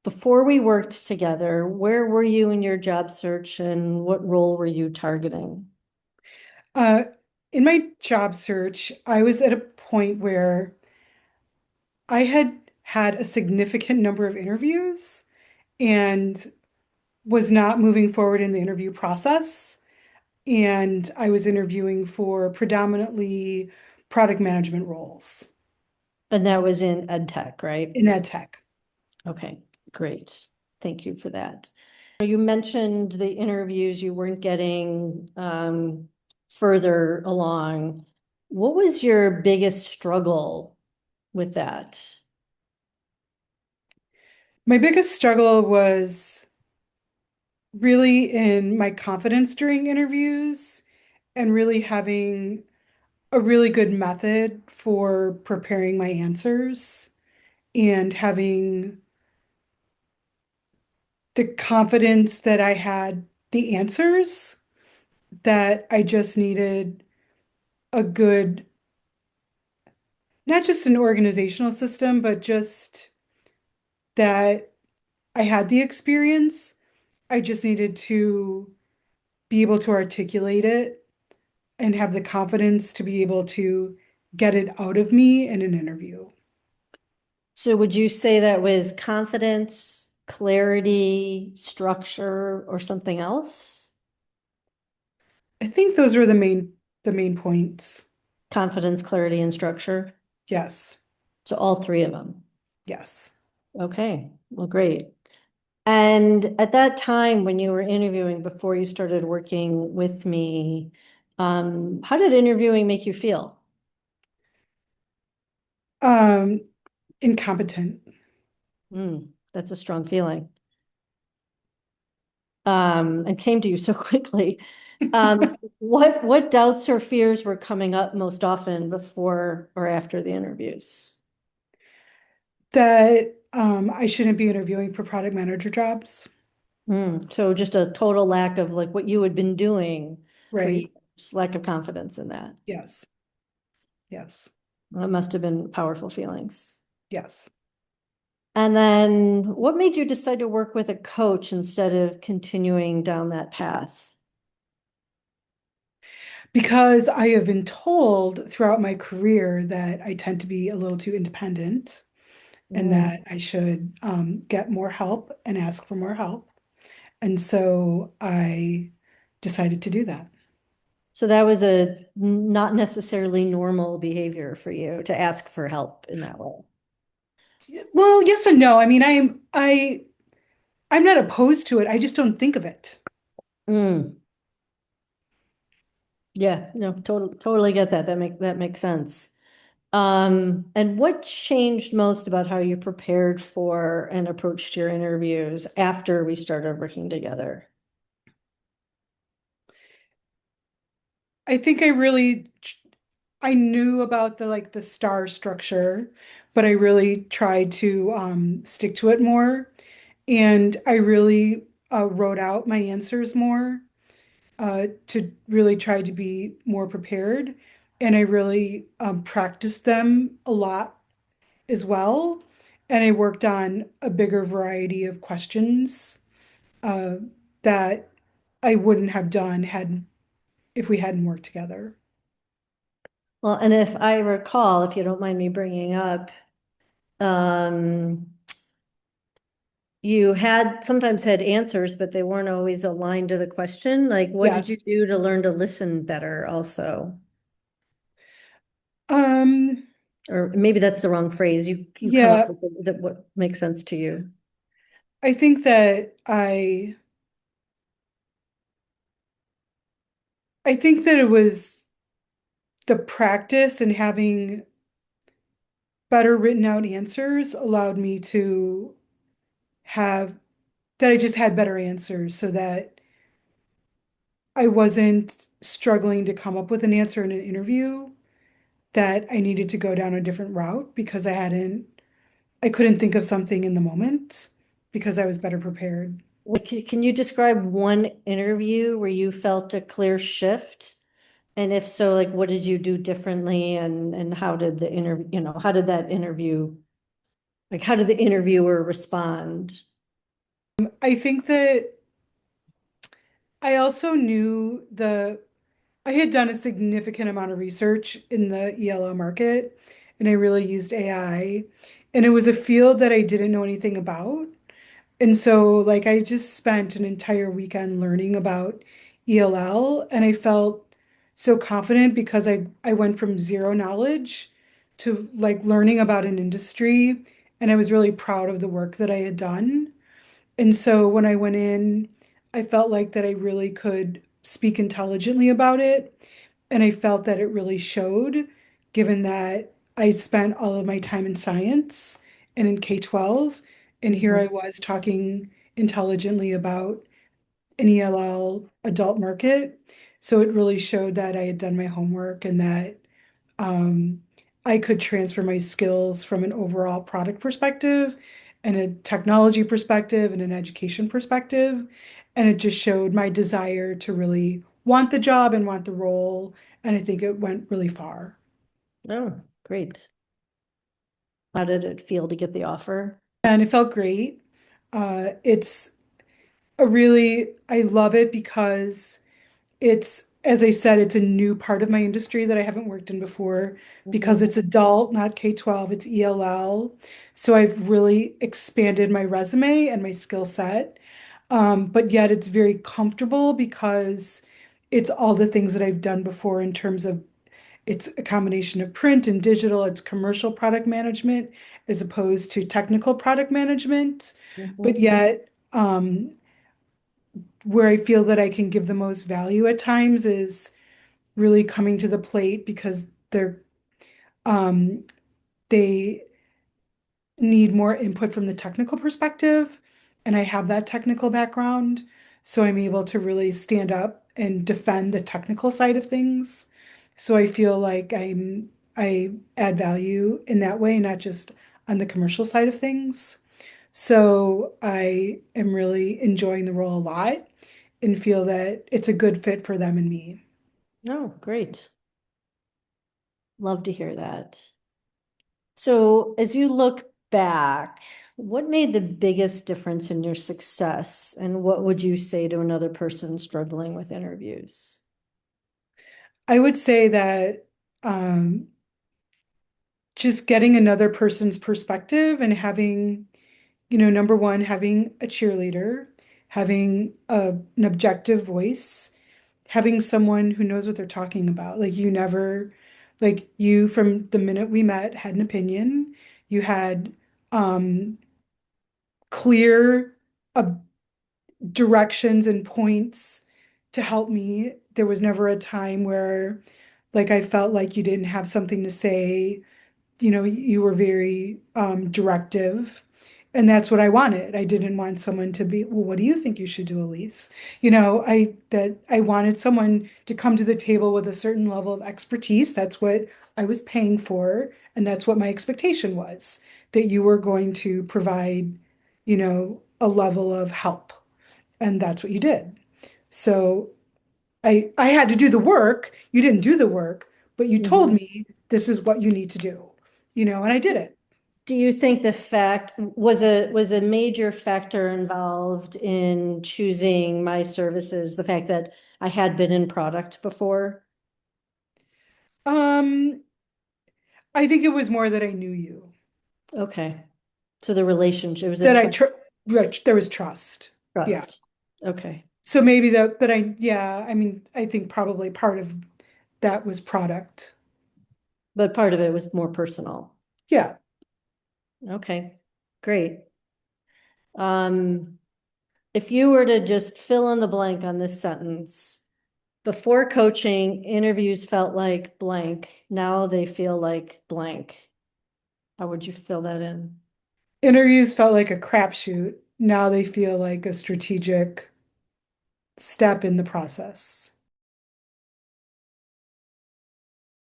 Before we worked together, where were you in your job search and what role were you targeting? Uh, in my job search, I was at a point where I had had a significant number of interviews and was not moving forward in the interview process. And I was interviewing for predominantly product management roles And that was in EdTech, right? in ed tech. Okay, great. Thank you for that. You mentioned the interviews you weren't getting further along. What was your biggest struggle with that? My biggest struggle was really in my confidence during interviews and really having a really good method for preparing my answers and having the confidence that I had the answers, that I just needed a good, not just an organizational system, but just that I had the experience. I just needed to be able to articulate it and have the confidence to be able to get it out of me in an interview. So would you say that was confidence, clarity, structure, or something else? I think those were the main points. Confidence, clarity, and structure. Yes. So all three of them. Yes. Okay, well, great. And at that time, when you were interviewing before you started working with me, how did interviewing make you feel? Um, Incompetent. That's a strong feeling. And came to you so quickly. What doubts or fears were coming up most often before or after the interviews? That I shouldn't be interviewing for product manager jobs. So just a total lack of like what you had been doing for Right. years, lack of confidence in that. Yes. Yes. Well, it must have been powerful feelings. Yes. And then what made you decide to work with a coach instead of continuing down that path? Because I have been told throughout my career that I tend to be a little too independent and Mm. that I should get more help and ask for more help. And so I decided to do that. So that was a not necessarily normal behavior for you to ask for help in that way. Well, yes and no. I mean, I'm not opposed to it. I just don't think of it. Mm. Yeah, no, totally get that. That makes sense. And what changed most about how you prepared for and approached your interviews after we started working together? I think I knew about the star structure, but I really tried to stick to it more. And I really wrote out my answers more to really try to be more prepared. And I really practiced them a lot as well. And I worked on a bigger variety of questions uh, that I wouldn't have done had if we hadn't worked together. Well, and if I recall, if you don't mind me bringing up, um, you had sometimes had answers, but they weren't always aligned to the question. Like, what did you Yes. do to learn to listen better also? Um, Or maybe that's the wrong phrase. You come up yeah, with what makes sense to you. I think that I think that it was the practice and having better written out answers allowed me to have that I just had better answers so that I wasn't struggling to come up with an answer in an interview that I needed to go down a different route because I couldn't think of something in the moment because I was better prepared. Like, can you describe one interview where you felt a clear shift? And if so, like, what did you do differently and how did the interview, how did that interview, like, how did the interviewer respond? I think that I also I had done a significant amount of research in the ELL market, and I really used AI, and it was a field that I didn't know anything about. And so, like, I just spent an entire weekend learning about ELL, and I felt so confident because I went from zero knowledge to like learning about an industry, and I was really proud of the work that I had done. And so when I went in, I felt like that I really could speak intelligently about it, and I felt that it really showed, given that I spent all of my time in science and in K-12, and here I Mhm. was talking intelligently about an ELL adult market. So it really showed that I had done my homework and that um, I could transfer my skills from an overall product perspective and a technology perspective and an education perspective. And it just showed my desire to really want the job and want the role. And I think it went really far. Oh, great. How did it feel to get the offer? And it felt great. It's I love it because as I said, it's a new part of my industry that I haven't worked in before because Mhm. it's adult, not K-12, it's ELL. So I've really expanded my resume and my skill set. But yet it's very comfortable because it's all the things that I've done before in terms of it's a combination of print and digital, it's commercial product management as opposed to technical product management. But Mhm. yet, where I feel that I can give the most value at times is really coming to the plate because um, they need more input from the technical perspective, and I have that technical background, so I'm able to really stand up and defend the technical side of things. So I feel like I add value in that way, not just on the commercial side of things. So I am really enjoying the role a lot and feel that it's a good fit for them and me. Oh, great. Love to hear that. So as you look back, what made the biggest difference in your success? And what would you say to another person struggling with interviews? I would say that um, just getting another person's perspective and having, number one, having a cheerleader, having an objective voice, having someone who knows what they're talking about. Like you, from the minute we met, had an opinion. You had um, clear directions and points to help me. There was never a time where, like, I felt like you didn't have something to say. You were very directive. And that's what I wanted. I didn't want someone to be, well, what do you think you should do, Alyse? I wanted someone to come to the table with a certain level of expertise. That's what I was paying for, and that's what my expectation was, that you were going to provide, a level of help. And that's what you did. So I had to do the work. You didn't do the work, but you told Mhm. me this is what you need to do, and I did it. Do you think the fact was a major factor involved in choosing my services, the fact that I had been in product before? Um, I think it was more that I knew you, Okay. So the relationship was a that there was trust. Yeah. trust. Okay. So maybe yeah, I mean, I think probably part of that was product. But part of it was more personal. Yeah. Okay. Great. Um, if you were to just fill in the blank on this sentence, before coaching, interviews felt like blank. Now they feel like blank. How would you fill that in? Interviews felt like a crapshoot. Now they feel like a strategic step in the process.